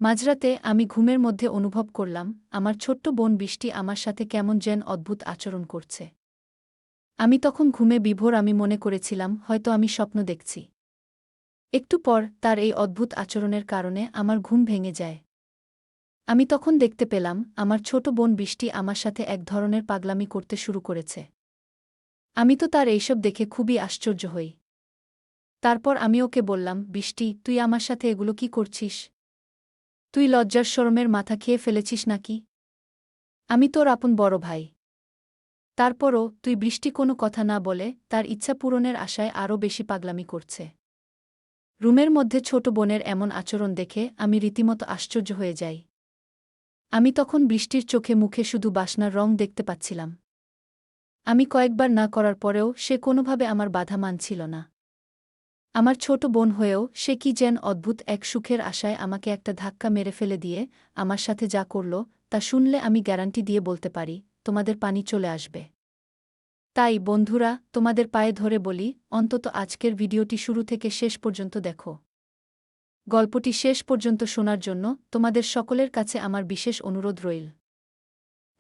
মাঝরাতে আমি ঘুমের মধ্যে অনুভব করলাম আমার ছোট্ট বোন বৃষ্টি আমার সাথে কেমন যেন অদ্ভুত আচরণ করছে। আমি তখন ঘুমে বিভোর, আমি মনে করেছিলাম হয়তো আমি স্বপ্ন দেখছি। একটু পর তার এই অদ্ভুত আচরণের কারণে আমার ঘুম ভেঙে যায়। আমি তখন দেখতে পেলাম আমার ছোট বোন বৃষ্টি আমার সাথে এক ধরনের পাগলামি করতে শুরু করেছে। আমি তো তার এইসব দেখে খুবই আশ্চর্য হই। তারপর আমি ওকে বললাম, বৃষ্টি, তুই আমার সাথে এগুলো কি করছিস? তুই লজ্জার শরমের মাথা খেয়ে ফেলেছিস নাকি? আমি তোর আপন বড় ভাই। তারপরও তুই বৃষ্টি কোনো কথা না বলে তার ইচ্ছা পূরণের আশায় আরও বেশি পাগলামি করছে। রুমের মধ্যে ছোট বোনের এমন আচরণ দেখে আমি রীতিমতো আশ্চর্য হয়ে যাই। আমি তখন বৃষ্টির চোখে মুখে শুধু বাসনার রং দেখতে পাচ্ছিলাম। আমি কয়েকবার না করার পরেও সে কোনোভাবে আমার বাধা মানছিল না। আমার ছোট বোন হয়েও সে কি যেন অদ্ভুত এক সুখের আশায় আমাকে একটা ধাক্কা মেরে ফেলে দিয়ে আমার সাথে যা করল তা শুনলে আমি গ্যারান্টি দিয়ে বলতে পারি, তোমাদের পানি চলে আসবে। তাই বন্ধুরা, তোমাদের পায়ে ধরে বলি, অন্তত আজকের ভিডিওটি শুরু থেকে শেষ পর্যন্ত দেখো। গল্পটি শেষ পর্যন্ত শোনার জন্য তোমাদের সকলের কাছে আমার বিশেষ অনুরোধ রইল।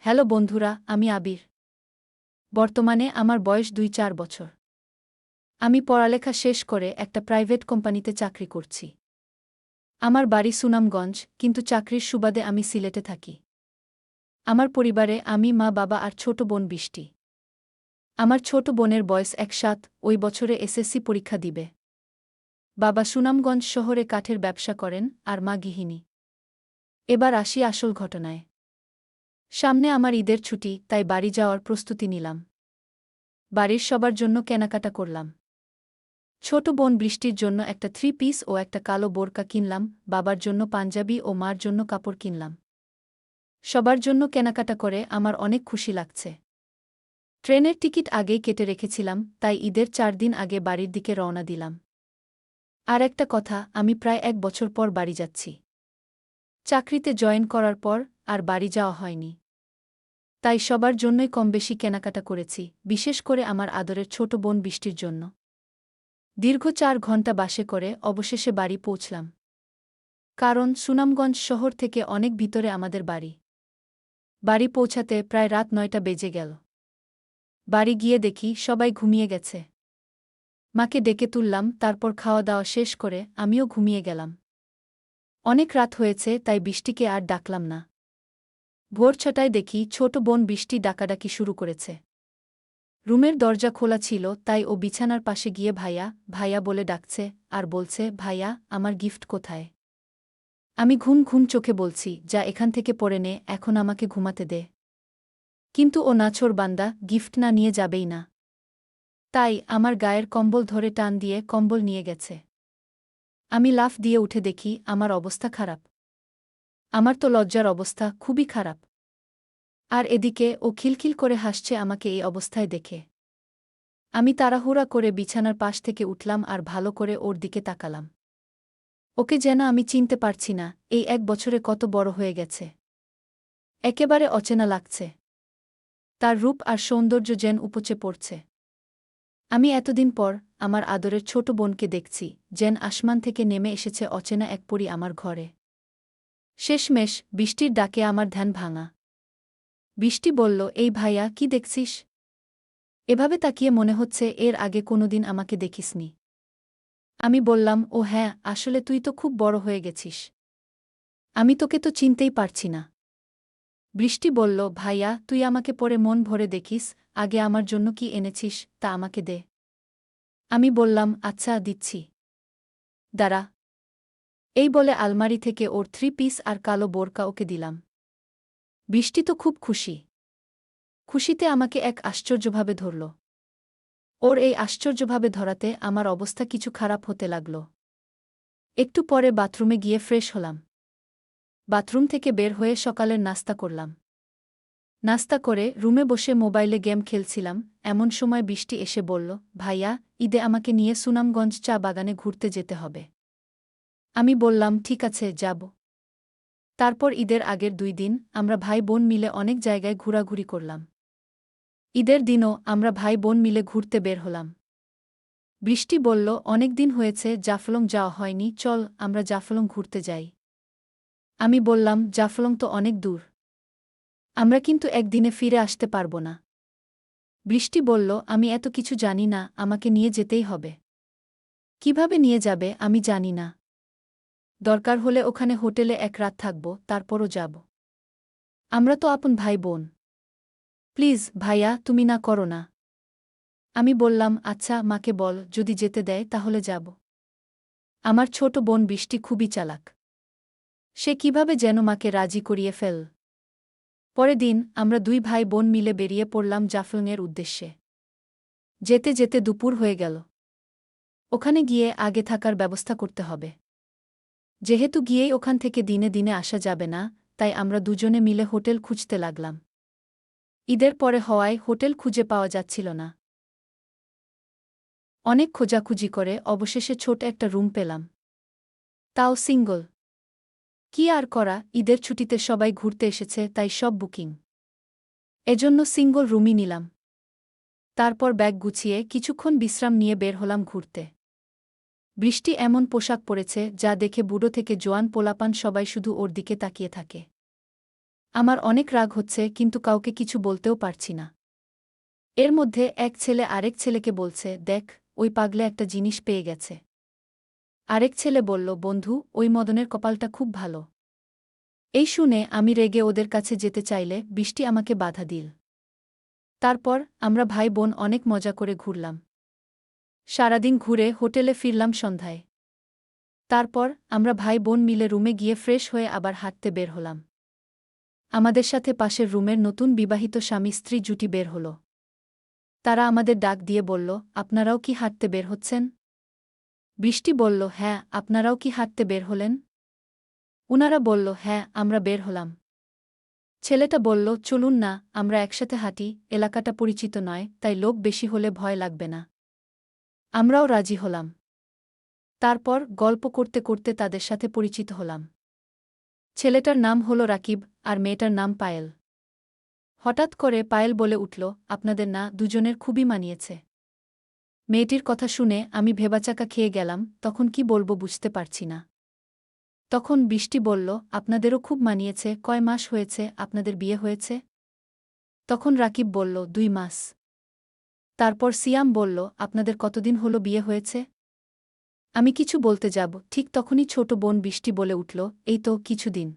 হ্যালো বন্ধুরা, আমি আবির। বর্তমানে আমার বয়স ২-৪ বছর। আমি পড়ালেখা শেষ করে একটা প্রাইভেট কোম্পানিতে চাকরি করছি। আমার বাড়ি সুনামগঞ্জ, কিন্তু চাকরির সুবাদে আমি সিলেটে থাকি। আমার পরিবারে আমি, মা, বাবা আর ছোট বোন বৃষ্টি। আমার ছোট বোনের বয়স ১-৭, ওই বছরে এসএসসি পরীক্ষা দিবে। বাবা সুনামগঞ্জ শহরে কাঠের ব্যবসা করেন আর মা গৃহিণী। এবার আসি আসল ঘটনায়। সামনে আমার ঈদের ছুটি, তাই বাড়ি যাওয়ার প্রস্তুতি নিলাম। বাড়ির সবার জন্য কেনাকাটা করলাম। ছোট বোন বৃষ্টির জন্য একটা 3 পিস ও একটা কালো বোরকা কিনলাম, বাবার জন্য পাঞ্জাবি ও মার জন্য কাপড় কিনলাম। সবার জন্য কেনাকাটা করে আমার অনেক খুশি লাগছে। ট্রেনের টিকিট আগেই কেটে রেখেছিলাম, তাই ঈদের ৪ দিন আগে বাড়ির দিকে রওনা দিলাম। আর একটা কথা, আমি প্রায় ১ বছর পর বাড়ি যাচ্ছি। চাকরিতে জয়েন করার পর আর বাড়ি যাওয়া হয়নি। তাই সবার জন্যই কমবেশি কেনাকাটা করেছি, বিশেষ করে আমার আদরের ছোট বোন বৃষ্টির জন্য। দীর্ঘ ৪ ঘণ্টা বাসে করে অবশেষে বাড়ি পৌঁছলাম। কারণ সুনামগঞ্জ শহর থেকে অনেক ভিতরে আমাদের বাড়ি। বাড়ি পৌঁছাতে প্রায় রাত ৯টা বেজে গেল। বাড়ি গিয়ে দেখি সবাই ঘুমিয়ে গেছে। মাকে ডেকে তুললাম, তারপর খাওয়া দাওয়া শেষ করে আমিও ঘুমিয়ে গেলাম। অনেক রাত হয়েছে, তাই বৃষ্টিকে আর ডাকলাম না। ভোর ৬টায় দেখি ছোট বোন বৃষ্টি ডাকাডাকি শুরু করেছে। রুমের দরজা খোলা ছিল, তাই ও বিছানার পাশে গিয়ে ভাইয়া, ভাইয়া বলে ডাকছে আর বলছে, ভাইয়া, আমার গিফট কোথায়? আমি ঘুম ঘুম চোখে বলছি, যা এখান থেকে পড়ে নে, এখন আমাকে ঘুমাতে দে। কিন্তু ও নাছোড়বান্দা, গিফট না নিয়ে যাবেই না। তাই আমার গায়ের কম্বল ধরে টান দিয়ে কম্বল নিয়ে গেছে। আমি লাফ দিয়ে উঠে দেখি আমার অবস্থা খারাপ। আমার তো লজ্জার অবস্থা খুবই খারাপ। আর এদিকে ও খিলখিল করে হাসছে আমাকে এই অবস্থায় দেখে। আমি তাড়াহুড়া করে বিছানার পাশ থেকে উঠলাম আর ভালো করে ওর দিকে তাকালাম। ওকে যেন আমি চিনতে পারছি না, এই ১ বছরে কত বড় হয়ে গেছে। একেবারে অচেনা লাগছে। তার রূপ আর সৌন্দর্য যেন উপচে পড়ছে। আমি এতদিন পর আমার আদরের ছোট বোনকে দেখছি, যেন আসমান থেকে নেমে এসেছে অচেনা এক পরী আমার ঘরে। শেষমেশ বৃষ্টির ডাকে আমার ধ্যান ভাঙা। বৃষ্টি বলল, এই ভাইয়া, কি দেখছিস? এভাবে তাকিয়ে মনে হচ্ছে এর আগে কোনোদিন আমাকে দেখিসনি। আমি বললাম, ও হ্যাঁ, আসলে তুই তো খুব বড় হয়ে গেছিস। আমি তোকে তো চিনতেই পারছি না। বৃষ্টি বলল, ভাইয়া, তুই আমাকে পরে মন ভরে দেখিস, আগে আমার জন্য কি এনেছিস তা আমাকে দে। আমি বললাম, আচ্ছা, দিচ্ছি। দাঁড়া। এই বলে আলমারি থেকে ওর 3 পিস আর কালো বোরকা ওকে দিলাম। বৃষ্টি তো খুব খুশি। খুশিতে আমাকে এক আশ্চর্যভাবে ধরল। ওর এই আশ্চর্যভাবে ধরাতে আমার অবস্থা কিছু খারাপ হতে লাগল। একটু পরে বাথরুমে গিয়ে ফ্রেশ হলাম। বাথরুম থেকে বের হয়ে সকালের নাস্তা করলাম। নাস্তা করে রুমে বসে মোবাইলে গেম খেলছিলাম, এমন সময় বৃষ্টি এসে বলল, ভাইয়া, ঈদে আমাকে নিয়ে সুনামগঞ্জ চা বাগানে ঘুরতে যেতে হবে। আমি বললাম, ঠিক আছে, যাব। তারপর ঈদের আগের ২ দিন আমরা ভাই বোন মিলে অনেক জায়গায় ঘোরাঘুরি করলাম। ঈদের দিনও আমরা ভাই বোন মিলে ঘুরতে বের হলাম। বৃষ্টি বলল, অনেক দিন হয়েছে জাফলং যাওয়া হয়নি, চল আমরা জাফলং ঘুরতে যাই। আমি বললাম, জাফলং তো অনেক দূর। আমরা কিন্তু একদিনে ফিরে আসতে পারব না। বৃষ্টি বলল, আমি এত কিছু জানি না, আমাকে নিয়ে যেতেই হবে। কিভাবে নিয়ে যাবে আমি জানি না। দরকার হলে ওখানে হোটেলে এক রাত থাকব, তারপরও যাব। আমরা তো আপন ভাই বোন। প্লিজ ভাইয়া, তুমি না করো না। আমি বললাম, আচ্ছা মাকে বল, যদি যেতে দেয় তাহলে যাব। আমার ছোট বোন বৃষ্টি খুবই চালাক। সে কিভাবে যেন মাকে রাজি করিয়ে ফেল। পরের দিন আমরা দুই ভাই বোন মিলে বেরিয়ে পড়লাম জাফলংয়ের উদ্দেশ্যে। যেতে যেতে দুপুর হয়ে গেল। ওখানে গিয়ে আগে থাকার ব্যবস্থা করতে হবে। যেহেতু গিয়েই ওখান থেকে দিনে দিনে আসা যাবে না, তাই আমরা দুজনে মিলে হোটেল খুঁজতে লাগলাম। ঈদের পরে হওয়ায় হোটেল খুঁজে পাওয়া যাচ্ছিল না। অনেক খোঁজাখুঁজি করে অবশেষে ছোট একটা রুম পেলাম। তাও সিঙ্গল। কি আর করা, ঈদের ছুটিতে সবাই ঘুরতে এসেছে, তাই সব বুকিং। এজন্য সিঙ্গল রুমই নিলাম। তারপর ব্যাগ গুছিয়ে কিছুক্ষণ বিশ্রাম নিয়ে বের হলাম ঘুরতে। বৃষ্টি এমন পোশাক পরেছে যা দেখে বুড়ো থেকে জোয়ান পোলাপান সবাই শুধু ওর দিকে তাকিয়ে থাকে। আমার অনেক রাগ হচ্ছে, কিন্তু কাউকে কিছু বলতেও পারছি না। এর মধ্যে এক ছেলে আরেক ছেলেকে বলছে, দেখ, ওই পাগলে একটা জিনিস পেয়ে গেছে। আরেক ছেলে বলল, বন্ধু, ওই মদনের কপালটা খুব ভালো। এই শুনে আমি রেগে ওদের কাছে যেতে চাইলে বৃষ্টি আমাকে বাধা দিল। তারপর আমরা ভাই বোন অনেক মজা করে ঘুরলাম। সারাদিন ঘুরে হোটেলে ফিরলাম সন্ধ্যায়। তারপর আমরা ভাই বোন মিলে রুমে গিয়ে ফ্রেশ হয়ে আবার হাঁটতে বের হলাম। আমাদের সাথে পাশের রুমের নতুন বিবাহিত স্বামী স্ত্রী জুটি বের হল। তারা আমাদের ডাক দিয়ে বলল, আপনারাও কি হাঁটতে বের হচ্ছেন? বৃষ্টি বলল, হ্যাঁ, আপনারাও কি হাঁটতে বের হলেন? উনারা বলল, হ্যাঁ, আমরা বের হলাম। ছেলেটা বলল, চলুন না, আমরা একসাথে হাঁটি, এলাকাটা পরিচিত নয়, তাই লোক বেশি হলে ভয় লাগবে না। আমরাও রাজি হলাম। তারপর গল্প করতে করতে তাদের সাথে পরিচিত হলাম। ছেলেটার নাম হল রাকিব, আর মেয়েটার নাম পায়েল। হঠাৎ করে পায়েল বলে উঠল, আপনাদের না দুজনের খুবই মানিয়েছে। মেয়েটির কথা শুনে আমি ভেবাচাকা খেয়ে গেলাম, তখন কি বলবো বুঝতে পারছি না। তখন বৃষ্টি বলল, আপনাদেরও খুব মানিয়েছে, কয় মাস হয়েছে আপনাদের বিয়ে হয়েছে? তখন রাকিব বলল, 2 মাস। তারপর সিয়াম বলল, আপনাদের কতদিন হলো বিয়ে হয়েছে? আমি কিছু বলতে যাব, ঠিক তখনই ছোট বোন বৃষ্টি বলে উঠল, এই তো কিছুদিন।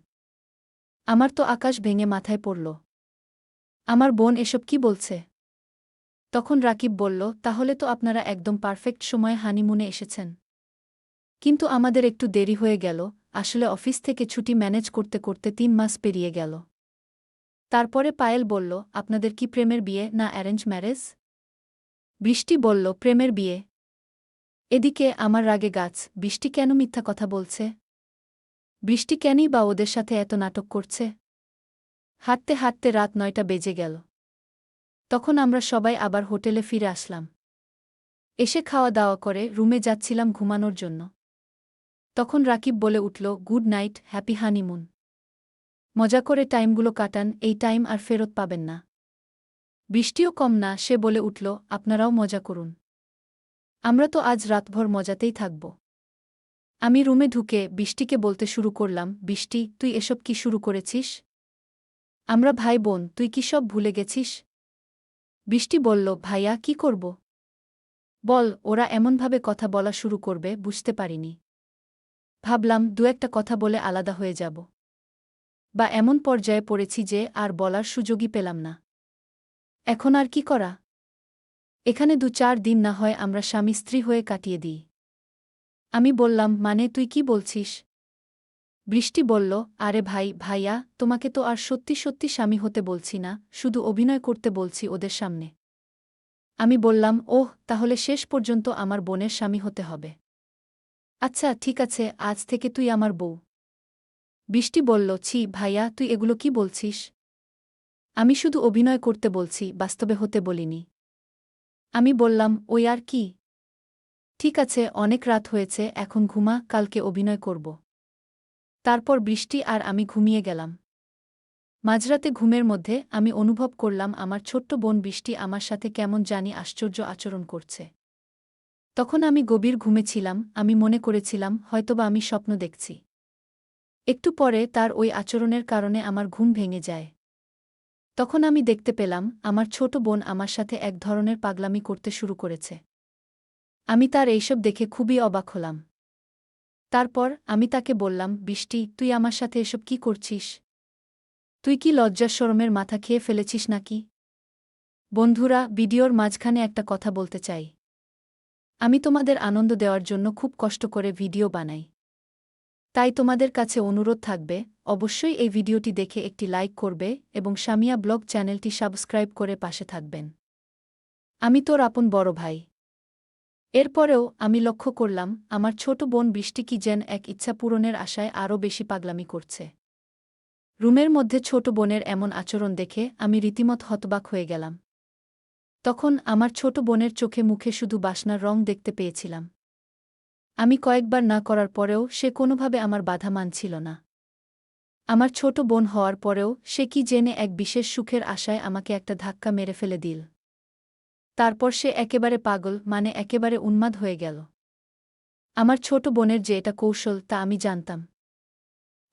আমার তো আকাশ ভেঙে মাথায় পড়ল। আমার বোন এসব কি বলছে? তখন রাকিব বলল, তাহলে তো আপনারা একদম পারফেক্ট সময়ে হানিমুনে এসেছেন। কিন্তু আমাদের একটু দেরি হয়ে গেল, আসলে অফিস থেকে ছুটি ম্যানেজ করতে করতে 3 মাস পেরিয়ে গেল। তারপরে পায়েল বলল, আপনাদের কি প্রেমের বিয়ে না অ্যারেঞ্জ ম্যারেজ? বৃষ্টি বলল, প্রেমের বিয়ে। এদিকে আমার রাগে গাছ, বৃষ্টি কেন মিথ্যা কথা বলছে? বৃষ্টি কেনই বা ওদের সাথে এত নাটক করছে? হাঁটতে হাঁটতে রাত 9টা বেজে গেল। তখন আমরা সবাই আবার হোটেলে ফিরে আসলাম। এসে খাওয়া দাওয়া করে রুমে যাচ্ছিলাম ঘুমানোর জন্য। তখন রাকিব বলে উঠল, গুড নাইট, হ্যাপি হানিমুন। মজা করে টাইমগুলো কাটান, এই টাইম আর ফেরত পাবেন না। বৃষ্টিও কম না, সে বলে উঠল, আপনারাও মজা করুন। আমরা তো আজ রাতভর মজাতেই থাকব। আমি রুমে ঢুকে বৃষ্টিকে বলতে শুরু করলাম, বৃষ্টি, তুই এসব কি শুরু করেছিস? আমরা ভাই বোন, তুই কি সব ভুলে গেছিস? বৃষ্টি বলল, ভাইয়া, কি করব? বল, ওরা এমনভাবে কথা বলা শুরু করবে বুঝতে পারিনি। ভাবলাম 2-একটা কথা বলে আলাদা হয়ে যাব। বা এমন পর্যায়ে পড়েছি যে আর বলার সুযোগই পেলাম না। এখন আর কি করা? এখানে 2-4 দিন না হয় আমরা স্বামী স্ত্রী হয়ে কাটিয়ে দিই। আমি বললাম, মানে তুই কি বলছিস? বৃষ্টি বলল, আরে ভাই, ভাইয়া, তোমাকে তো আর সত্যি সত্যি স্বামী হতে বলছি না, শুধু অভিনয় করতে বলছি ওদের সামনে। আমি বললাম, ওহ, তাহলে শেষ পর্যন্ত আমার বোনের স্বামী হতে হবে। আচ্ছা ঠিক আছে, আজ থেকে তুই আমার বউ। বৃষ্টি বলল, ছি ভাইয়া, তুই এগুলো কি বলছিস? আমি শুধু অভিনয় করতে বলছি, বাস্তবে হতে বলিনি। আমি বললাম, ওই আর কি। ঠিক আছে, অনেক রাত হয়েছে, এখন ঘুমা, কালকে অভিনয় করব। তারপর বৃষ্টি আর আমি ঘুমিয়ে গেলাম। মাঝরাতে ঘুমের মধ্যে আমি অনুভব করলাম আমার ছোট্ট বোন বৃষ্টি আমার সাথে কেমন জানি আশ্চর্য আচরণ করছে। তখন আমি গভীর ঘুমে ছিলাম, আমি মনে করেছিলাম হয়তোবা আমি স্বপ্ন দেখছি। একটু পরে তার ওই আচরণের কারণে আমার ঘুম ভেঙে যায়। তখন আমি দেখতে পেলাম আমার ছোট বোন আমার সাথে এক ধরনের পাগলামি করতে শুরু করেছে। আমি তার এইসব দেখে খুবই অবাক হলাম। তারপর আমি তাকে বললাম, বৃষ্টি, তুই আমার সাথে এসব কি করছিস? তুই কি লজ্জা শরমের মাথা খেয়ে ফেলেছিস নাকি? বন্ধুরা, ভিডিওর মাঝখানে একটা কথা বলতে চাই। আমি তোমাদের আনন্দ দেওয়ার জন্য খুব কষ্ট করে ভিডিও বানাই। তাই তোমাদের কাছে অনুরোধ থাকবে, অবশ্যই এই ভিডিওটি দেখে একটি লাইক করবে এবং সামিয়া ব্লগ চ্যানেলটি সাবস্ক্রাইব করে পাশে থাকবেন। আমি তোর আপন বড় ভাই। এরপরেও আমি লক্ষ্য করলাম আমার ছোট বোন বৃষ্টি কি যেন এক ইচ্ছা পূরণের আশায় আরও বেশি পাগলামি করছে। রুমের মধ্যে ছোট বোনের এমন আচরণ দেখে আমি রীতিমত হতবাক হয়ে গেলাম। তখন আমার ছোট বোনের চোখে মুখে শুধু বাসনার রং দেখতে পেয়েছিলাম। আমি কয়েকবার না করার পরেও সে কোনোভাবে আমার বাধা মানছিল না। আমার ছোট বোন হওয়ার পরেও সে কি জেনে এক বিশেষ সুখের আশায় আমাকে একটা ধাক্কা মেরে ফেলে দিল। তারপর সে একেবারে পাগল, মানে একেবারে উন্মাদ হয়ে গেল। আমার ছোট বোনের যে এটা কৌশল তা আমি জানতাম।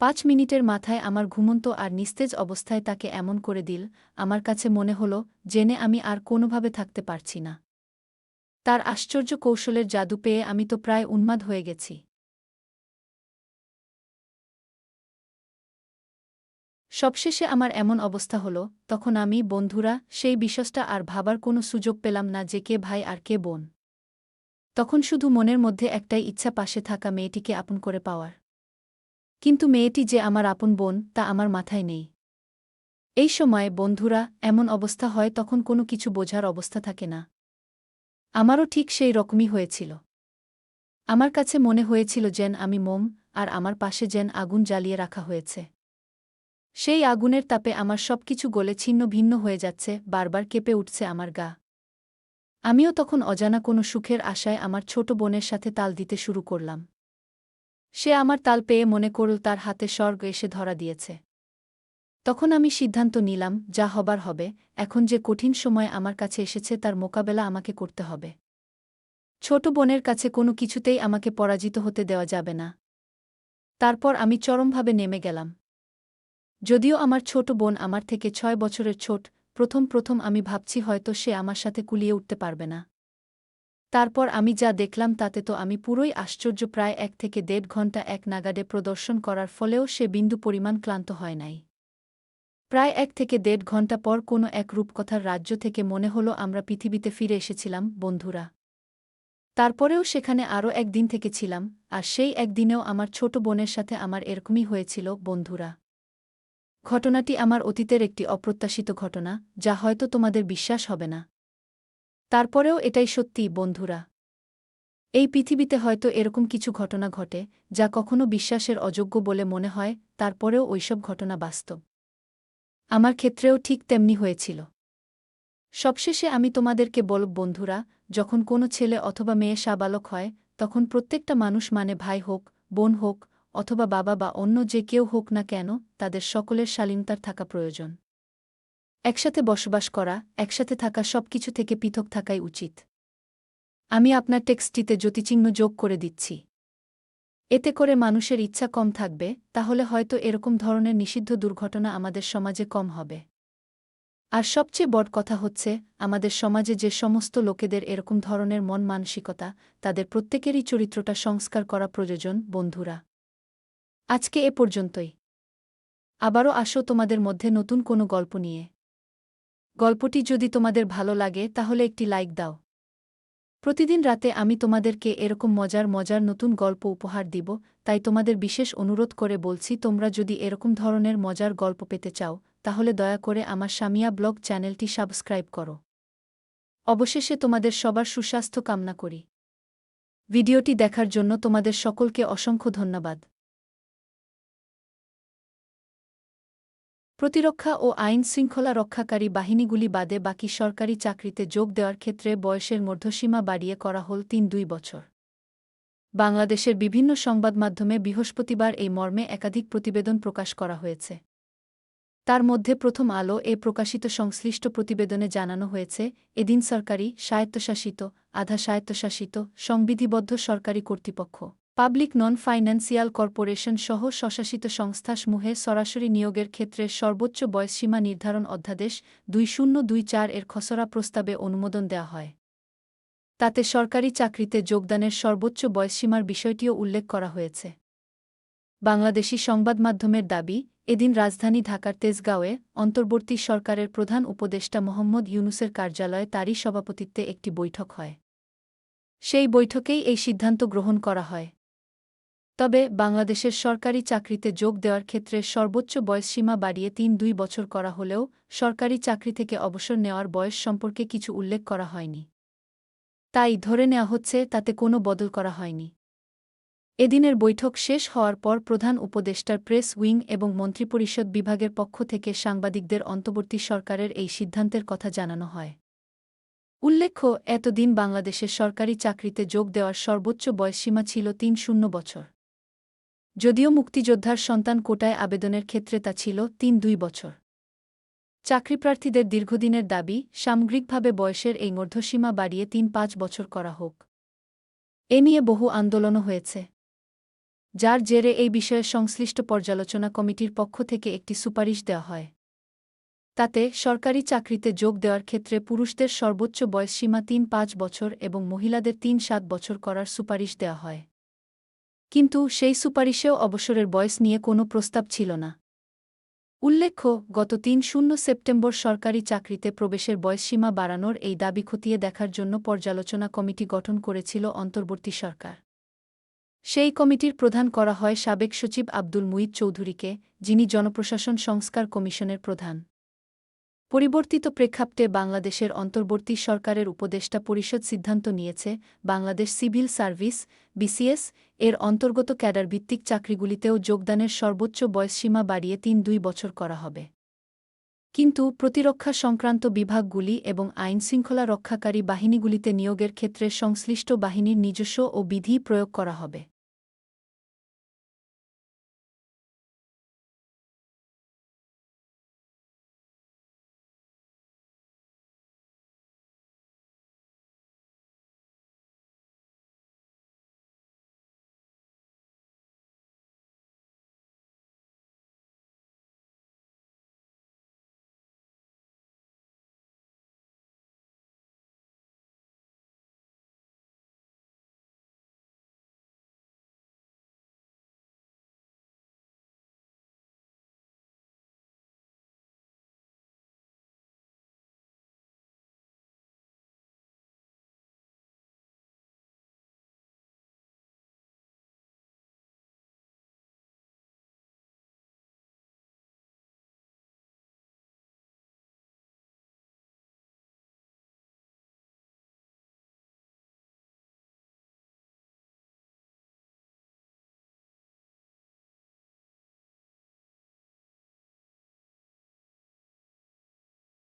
৫ মিনিটের মাথায় আমার ঘুমন্ত আর নিস্তেজ অবস্থায় তাকে এমন করে দিল, আমার কাছে মনে হল জেনে আমি আর কোনোভাবে থাকতে পারছি না। তার আশ্চর্য কৌশলের জাদু পেয়ে আমি তো প্রায় উন্মাদ হয়ে গেছি। সবশেষে আমার এমন অবস্থা হল, তখন আমি, বন্ধুরা, সেই বিষয়টা আর ভাবার কোনো সুযোগ পেলাম না যে কে ভাই আর কে বোন। তখন শুধু মনের মধ্যে একটাই ইচ্ছা, পাশে থাকা মেয়েটিকে আপন করে পাওয়ার। কিন্তু মেয়েটি যে আমার আপন বোন তা আমার মাথায় নেই। এই সময়, বন্ধুরা, এমন অবস্থা হয় তখন কোনো কিছু বোঝার অবস্থা থাকে না। আমারও ঠিক সেই রকমই হয়েছিল। আমার কাছে মনে হয়েছিল যেন আমি মোম, আর আমার পাশে যেন আগুন জ্বালিয়ে রাখা হয়েছে। সেই আগুনের তাপে আমার সবকিছু গলে ছিন্ন ভিন্ন হয়ে যাচ্ছে, বারবার কেঁপে উঠছে আমার গা। আমিও তখন অজানা কোনো সুখের আশায় আমার ছোট বোনের সাথে তাল দিতে শুরু করলাম। সে আমার তাল পেয়ে মনে করল তার হাতে স্বর্গ এসে ধরা দিয়েছে। তখন আমি সিদ্ধান্ত নিলাম, যা হবার হবে, এখন যে কঠিন সময় আমার কাছে এসেছে তার মোকাবেলা আমাকে করতে হবে। ছোট বোনের কাছে কোনো কিছুতেই আমাকে পরাজিত হতে দেওয়া যাবে না। তারপর আমি চরমভাবে নেমে গেলাম। যদিও আমার ছোট বোন আমার থেকে ৬ বছরের ছোট, প্রথম আমি ভাবছি হয়তো সে আমার সাথে কুলিয়ে উঠতে পারবে না। তারপর আমি যা দেখলাম তাতে তো আমি পুরোই আশ্চর্য। প্রায় ১ থেকে ১.৫ ঘণ্টা এক নাগাড়ে প্রদর্শন করার ফলেও সে বিন্দু পরিমাণ ক্লান্ত হয় নাই। প্রায় ১ থেকে ১.৫ ঘণ্টা পর কোনো এক রূপকথার রাজ্য থেকে মনে হলো আমরা পৃথিবীতে ফিরে এসেছিলাম, বন্ধুরা। তারপরেও সেখানে আরও একদিন থেকেছিলাম, আর সেই একদিনেও আমার ছোট বোনের সাথে আমার এরকমই হয়েছিল, বন্ধুরা। ঘটনাটি আমার অতীতের একটি অপ্রত্যাশিত ঘটনা, যা হয়তো তোমাদের বিশ্বাস হবে না। তারপরেও এটাই সত্যি, বন্ধুরা। এই পৃথিবীতে হয়তো এরকম কিছু ঘটনা ঘটে, যা কখনো বিশ্বাসের অযোগ্য বলে মনে হয়, তারপরেও ওইসব ঘটনা বাস্তব। আমার ক্ষেত্রেও ঠিক তেমনি হয়েছিল। সবশেষে আমি তোমাদেরকে বলব, বন্ধুরা, যখন কোনো ছেলে অথবা মেয়ে সাবালক হয়, তখন প্রত্যেকটা মানুষ, মানে ভাই হোক, বোন হোক, অথবা বাবা বা অন্য যে কেউ হোক না কেন, তাদের সকলের শালীনতার থাকা প্রয়োজন। একসাথে বসবাস করা, একসাথে থাকা, সবকিছু থেকে পৃথক থাকাই উচিত। আমি আপনার টেক্সটটিতে জ্যোতিচিহ্ন যোগ করে দিচ্ছি। এতে করে মানুষের ইচ্ছা কম থাকবে, তাহলে হয়তো এরকম ধরনের নিষিদ্ধ দুর্ঘটনা আমাদের সমাজে কম হবে। আর সবচেয়ে বড় কথা হচ্ছে, আমাদের সমাজে যে সমস্ত লোকেদের এরকম ধরনের মন মানসিকতা, তাদের প্রত্যেকেরই চরিত্রটা সংস্কার করা প্রয়োজন, বন্ধুরা। আজকে এ পর্যন্তই। আবারও আসো তোমাদের মধ্যে নতুন কোনো গল্প নিয়ে। গল্পটি যদি তোমাদের ভালো লাগে তাহলে একটি লাইক দাও। প্রতিদিন রাতে আমি তোমাদেরকে এরকম মজার নতুন গল্প উপহার দিব, তাই তোমাদের বিশেষ অনুরোধ করে বলছি, তোমরা যদি এরকম ধরনের মজার গল্প পেতে চাও, তাহলে দয়া করে আমার সামিয়া ব্লগ চ্যানেলটি সাবস্ক্রাইব করো। অবশেষে তোমাদের সবার সুস্বাস্থ্য কামনা করি। ভিডিওটি দেখার জন্য তোমাদের সকলকে অসংখ্য ধন্যবাদ। প্রতিরক্ষা ও আইন শৃঙ্খলা রক্ষাকারী বাহিনীগুলি বাদে বাকি সরকারি চাকরিতে যোগ দেওয়ার ক্ষেত্রে বয়সের মধ্যসীমা বাড়িয়ে করা হল ৩-২ বছর। বাংলাদেশের বিভিন্ন সংবাদমাধ্যমে বৃহস্পতিবার এই মর্মে একাধিক প্রতিবেদন প্রকাশ করা হয়েছে। তার মধ্যে প্রথম আলো এ প্রকাশিত সংশ্লিষ্ট প্রতিবেদনে জানানো হয়েছে, এদিন সরকারি, স্বায়ত্তশাসিত, আধা স্বায়ত্তশাসিত, সংবিধিবদ্ধ সরকারি কর্তৃপক্ষ পাবলিক নন ফাইন্যান্সিয়াল কর্পোরেশন সহ স্বশাসিত সংস্থাসমূহে সরাসরি নিয়োগের ক্ষেত্রে সর্বোচ্চ বয়সসীমা নির্ধারণ অধ্যাদেশ 2024 এর খসড়া প্রস্তাবে অনুমোদন দেওয়া হয়। তাতে সরকারি চাকরিতে যোগদানের সর্বোচ্চ বয়সসীমার বিষয়টিও উল্লেখ করা হয়েছে। বাংলাদেশি সংবাদমাধ্যমের দাবি, এদিন রাজধানী ঢাকার তেজগাঁওয়ে অন্তর্বর্তী সরকারের প্রধান উপদেষ্টা মোহাম্মদ ইউনূসের কার্যালয়ে তারই সভাপতিত্বে একটি বৈঠক হয়। সেই বৈঠকেই এই সিদ্ধান্ত গ্রহণ করা হয়। তবে বাংলাদেশের সরকারি চাকরিতে যোগ দেওয়ার ক্ষেত্রে সর্বোচ্চ বয়সসীমা বাড়িয়ে ৩-২ বছর করা হলেও সরকারি চাকরি থেকে অবসর নেওয়ার বয়স সম্পর্কে কিছু উল্লেখ করা হয়নি। তাই ধরে নেওয়া হচ্ছে তাতে কোনো বদল করা হয়নি। এদিনের বৈঠক শেষ হওয়ার পর প্রধান উপদেষ্টার প্রেস উইং এবং মন্ত্রিপরিষদ বিভাগের পক্ষ থেকে সাংবাদিকদের অন্তর্বর্তী সরকারের এই সিদ্ধান্তের কথা জানানো হয়। উল্লেখ্য, এতদিন বাংলাদেশের সরকারি চাকরিতে যোগ দেওয়ার সর্বোচ্চ বয়সসীমা ছিল ৩-০ বছর। যদিও মুক্তিযোদ্ধার সন্তান কোটায় আবেদনের ক্ষেত্রে তা ছিল ৩-২ বছর। চাকরিপ্রার্থীদের দীর্ঘদিনের দাবি, সামগ্রিকভাবে বয়সের এই ঊর্ধ্বসীমা বাড়িয়ে ৩-৫ বছর করা হোক। এ নিয়ে বহু আন্দোলনও হয়েছে, যার জেরে এই বিষয়ে সংশ্লিষ্ট পর্যালোচনা কমিটির পক্ষ থেকে একটি সুপারিশ দেওয়া হয়। তাতে সরকারি চাকরিতে যোগ দেওয়ার ক্ষেত্রে পুরুষদের সর্বোচ্চ বয়সসীমা ৩-৫ বছর এবং মহিলাদের ৩-৭ বছর করার সুপারিশ দেওয়া হয়। কিন্তু সেই সুপারিশেও অবসরের বয়স নিয়ে কোনো প্রস্তাব ছিল না। উল্লেখ্য, গত ৩ সেপ্টেম্বর সরকারি চাকরিতে প্রবেশের বয়সসীমা বাড়ানোর এই দাবি খতিয়ে দেখার জন্য পর্যালোচনা কমিটি গঠন করেছিল অন্তর্বর্তী সরকার। সেই কমিটির প্রধান করা হয় সাবেক সচিব আব্দুল মুঈদ চৌধুরীকে, যিনি জনপ্রশাসন সংস্কার কমিশনের প্রধান। পরিবর্তিত প্রেক্ষাপটে বাংলাদেশের অন্তর্বর্তী সরকারের উপদেষ্টা পরিষদ সিদ্ধান্ত নিয়েছে, বাংলাদেশ সিভিল সার্ভিস (বিসিএস) এর অন্তর্গত ক্যাডারভিত্তিক চাকরিগুলিতেও যোগদানের সর্বোচ্চ বয়সসীমা বাড়িয়ে ৩-২ বছর করা হবে। কিন্তু প্রতিরক্ষা সংক্রান্ত বিভাগগুলি এবং আইনশৃঙ্খলা রক্ষাকারী বাহিনীগুলিতে নিয়োগের ক্ষেত্রে সংশ্লিষ্ট বাহিনীর নিজস্ব ও বিধি প্রয়োগ করা হবে।